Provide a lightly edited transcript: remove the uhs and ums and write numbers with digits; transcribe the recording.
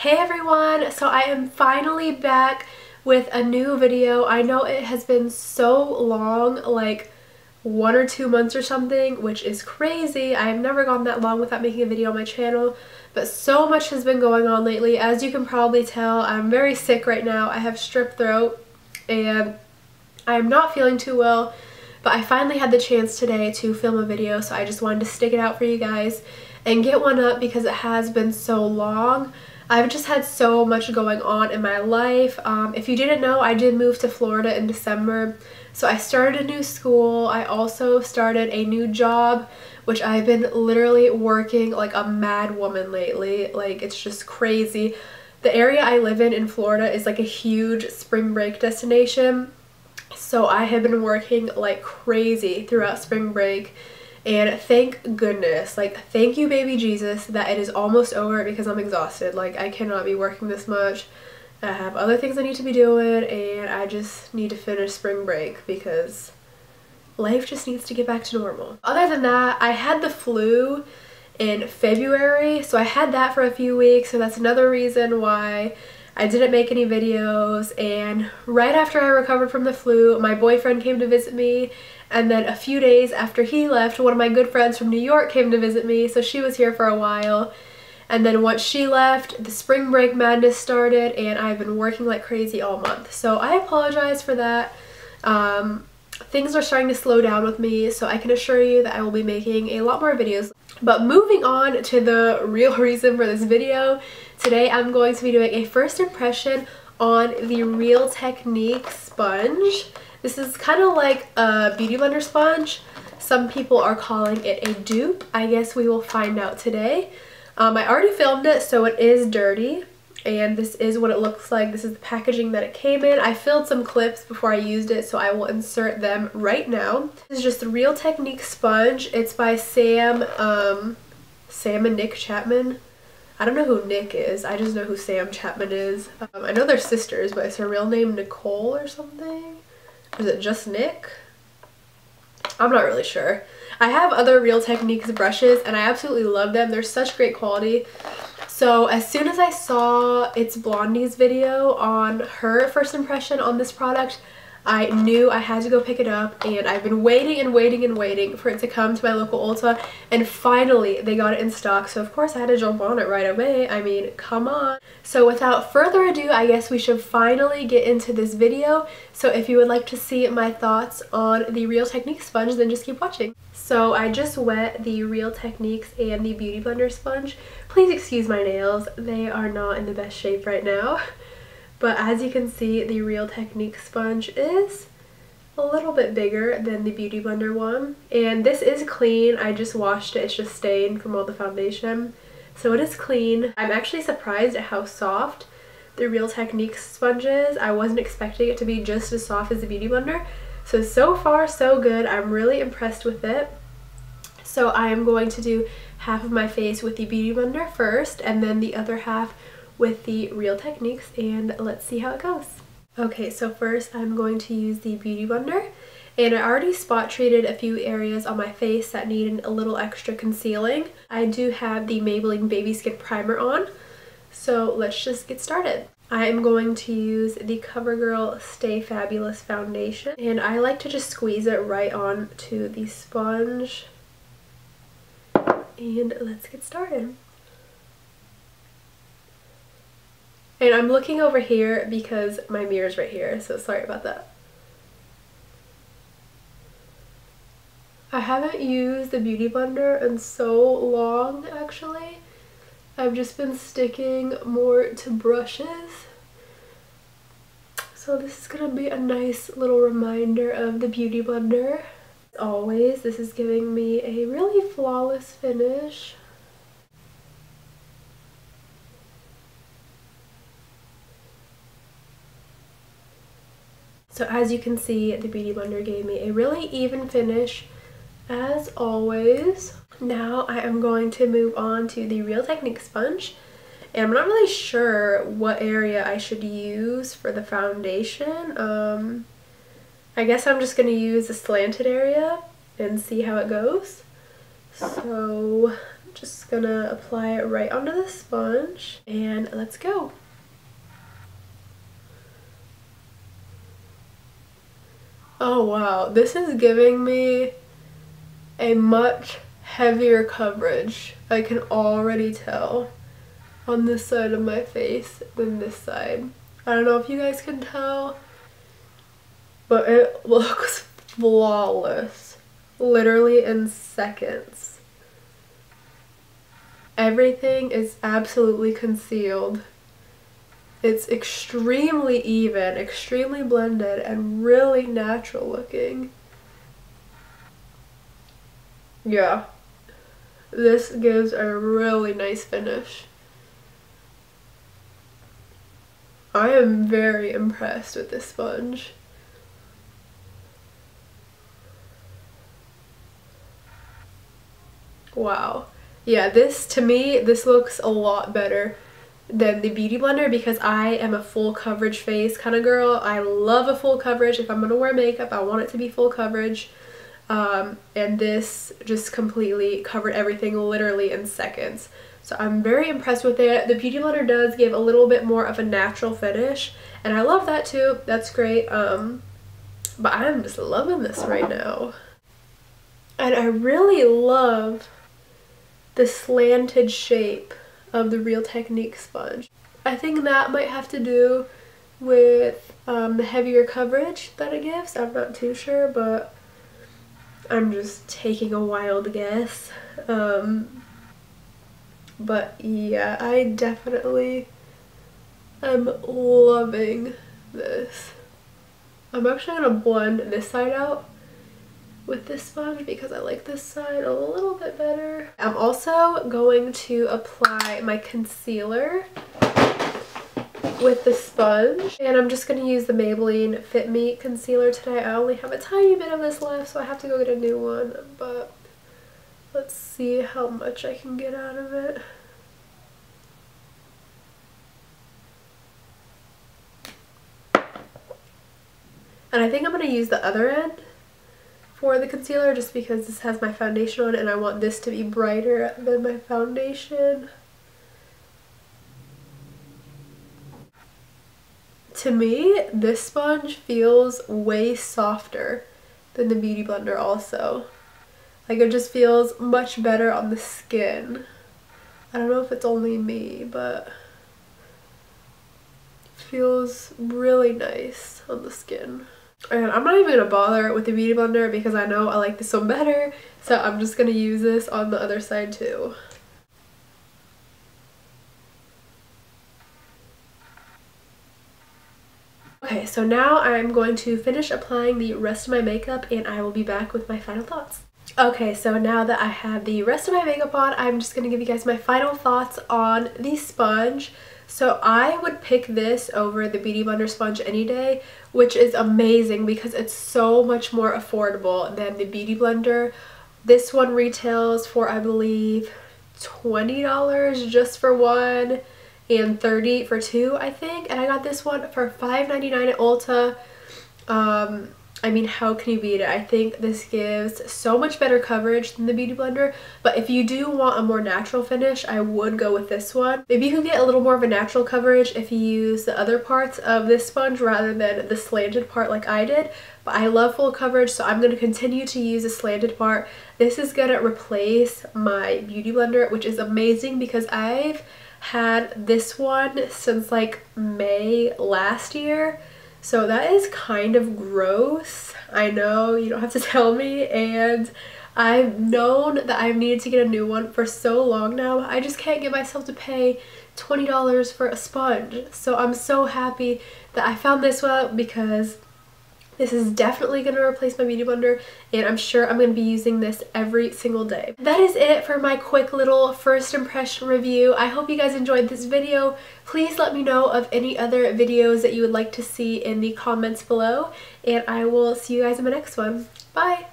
Hey everyone! So I am finally back with a new video. I know it has been so long, like 1 or 2 months or something, which is crazy. I have never gone that long without making a video on my channel, but so much has been going on lately. As you can probably tell, I'm very sick right now. I have strep throat and I am not feeling too well, but I finally had the chance today to film a video, so I just wanted to stick it out for you guys and get one up because it has been so long. I've just had so much going on in my life. If you didn't know, I did move to Florida in December. So I started a new school. I also started a new job, which I've been literally working like a mad woman lately. Like, it's just crazy. The area I live in Florida is like a huge spring break destination. So I have been working like crazy throughout spring break. And thank goodness, like thank you baby Jesus that it is almost over because I'm exhausted. Like, I cannot be working this much. I have other things I need to be doing and I just need to finish spring break because life just needs to get back to normal. Other than that, I had the flu in February, so I had that for a few weeks, so that's another reason why I didn't make any videos. And right after I recovered from the flu, my boyfriend came to visit me, and then a few days after he left, one of my good friends from New York came to visit me, so she was here for a while. And then once she left, the spring break madness started, and I've been working like crazy all month. So I apologize for that. Things are starting to slow down with me, so I can assure you that I will be making a lot more videos. But moving on to the real reason for this video, today I'm going to be doing a first impression on the Real Technique sponge. This is kind of like a beauty blender sponge. Some people are calling it a dupe. I guess we will find out today. I already filmed it, so it is dirty. And this is what it looks like. This is the packaging that it came in. I filled some clips before I used it, so I will insert them right now. This is just the Real Technique sponge. It's by Sam and Nick Chapman. I don't know who Nick is. I just know who Sam Chapman is. I know they're sisters, but is her real name Nicole or something? Or is it just Nick? I'm not really sure. I have other Real Techniques brushes and I absolutely love them. They're such great quality. So as soon as I saw It's Blondie's video on her first impression on this product, I knew I had to go pick it up, and I've been waiting and waiting and waiting for it to come to my local Ulta, and finally they got it in stock, so of course I had to jump on it right away. I mean, come on. So without further ado, I guess we should finally get into this video. So if you would like to see my thoughts on the Real Technique sponge, then just keep watching. So I just wet the Real Techniques and the Beauty Blender sponge. Please excuse my nails, they are not in the best shape right now. But as you can see, the Real Technique sponge is a little bit bigger than the Beauty Blender one. And this is clean. I just washed it. It's just stained from all the foundation. So it is clean. I'm actually surprised at how soft the Real Technique sponge is. I wasn't expecting it to be just as soft as the Beauty Blender. So far so good. I'm really impressed with it. So I am going to do half of my face with the Beauty Blender first, and then the other half with the Real Techniques, and let's see how it goes. Okay, so first I'm going to use the Beauty Blender, and I already spot treated a few areas on my face that needed a little extra concealing. I do have the Maybelline Baby Skin Primer on, so let's just get started. I am going to use the CoverGirl Stay Fabulous foundation, and I like to just squeeze it right onto the sponge, and let's get started. And I'm looking over here because my mirror's right here, so sorry about that. I haven't used the Beauty Blender in so long, actually. I've just been sticking more to brushes. So this is gonna be a nice little reminder of the Beauty Blender. As always, this is giving me a really flawless finish. So as you can see, the Beauty Blender gave me a really even finish, as always. Now I am going to move on to the Real Technique sponge, and I'm not really sure what area I should use for the foundation. I guess I'm just going to use the slanted area and see how it goes. So Just gonna apply it right onto the sponge and let's go. Oh wow, this is giving me a much heavier coverage. I can already tell on this side of my face than this side. I don't know if you guys can tell, but it looks flawless. Literally in seconds. Everything is absolutely concealed. It's extremely even, extremely blended, and really natural looking. Yeah, this gives a really nice finish. I am very impressed with this sponge. Wow. Yeah, to me, this looks a lot better than the Beauty Blender because I am a full coverage face kind of girl. I love a full coverage. If I'm going to wear makeup, I want it to be full coverage. And this just completely covered everything literally in seconds. So I'm very impressed with it. The Beauty Blender does give a little bit more of a natural finish, and I love that too. That's great. But I'm just loving this right now. And I really love the slanted shape of the Real Technique sponge. I think that might have to do with the heavier coverage that it gives. I'm not too sure, but I'm just taking a wild guess. But yeah, I definitely am loving this. I'm actually going to blend this side out with this sponge because I like this side a little bit better. I'm also going to apply my concealer with the sponge, and I'm just going to use the Maybelline Fit Me concealer today. I only have a tiny bit of this left, so I have to go get a new one, but let's see how much I can get out of it. And I think I'm going to use the other end for the concealer just because this has my foundation on it and I want this to be brighter than my foundation. To me, this sponge feels way softer than the Beauty Blender also. Like, it just feels much better on the skin. I don't know if it's only me, but it feels really nice on the skin. And I'm not even going to bother with the Beauty Blender because I know I like this one better, so I'm just going to use this on the other side too. Okay, so now I'm going to finish applying the rest of my makeup and I will be back with my final thoughts. Okay, so now that I have the rest of my makeup on, I'm just going to give you guys my final thoughts on the sponge. So I would pick this over the Beauty Blender sponge any day, which is amazing because it's so much more affordable than the Beauty Blender. This one retails for, I believe, $20 just for one and $30 for two, I think. And I got this one for $5.99 at Ulta. I mean, how can you beat it? I think this gives so much better coverage than the Beauty Blender, but if you do want a more natural finish, I would go with this one. Maybe you can get a little more of a natural coverage if you use the other parts of this sponge rather than the slanted part like I did, but I love full coverage, so I'm going to continue to use the slanted part. This is going to replace my Beauty Blender, which is amazing because I've had this one since like May last year. So that is kind of gross. I know, you don't have to tell me, and I've known that I've needed to get a new one for so long now. I just can't get myself to pay $20 for a sponge. So I'm so happy that I found this one because this is definitely going to replace my Beauty Blender, and I'm sure I'm going to be using this every single day. That is it for my quick little first impression review. I hope you guys enjoyed this video. Please let me know of any other videos that you would like to see in the comments below, and I will see you guys in my next one. Bye!